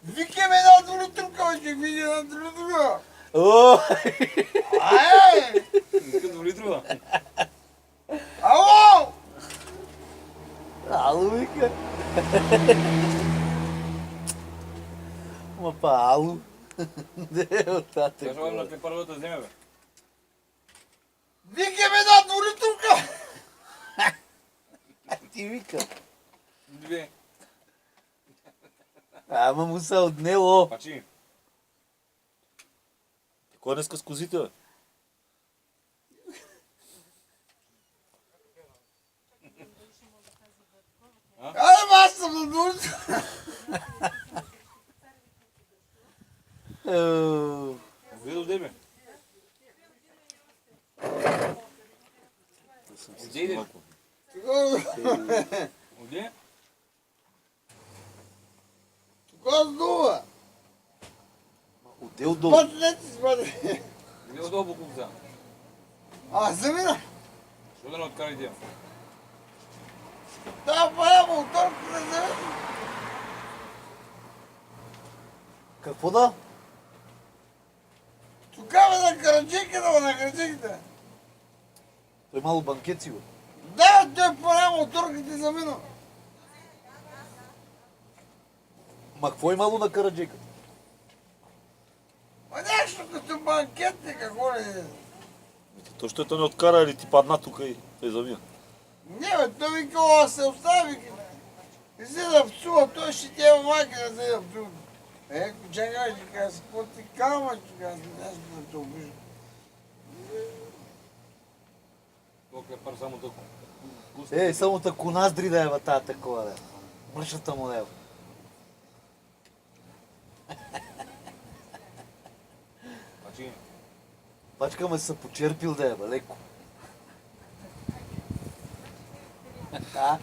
Викаме една долитрка, ще види една долитрка. О! Ай! Като литрова. Ало! Ало, вика. Ма па, ало. Не, от тата. Кажа вам на клепаровата да вземе, бе. Викаме една долитрка. Ти вика. Две. Ама му се отнело. Пачи. Кой днеска с козите, бе? Ай, аз съм на долитрка. Видел де, бе? Где идеш? Где? Кога сдува? Отдел долу. Пътнете си, бъде. Где отдолу буклук за? А, замина. Що да не откара идея? Да, пая моторка да вземе. Какво да? Тогава на караджиката, на караджиката. Той мало банкет си, бе. Да, той пая моторката и замина. Ма какво имало на Караджика? Ма нещо като банкетни, какво ли е? То ще те не откара или ти падна тук и те замина. Не, бе, той вика, о, се остави. Взе да псува, той ще тя майка да взе да псува. Чакай, ще кажа, какво ти кама, ще кажа, нещо да те обижда. То клепар само да... Само тако наздри да ева тая такова, да. Мръшата му ева. Пачи. Пачка ме се почерпил да ева, леко. А?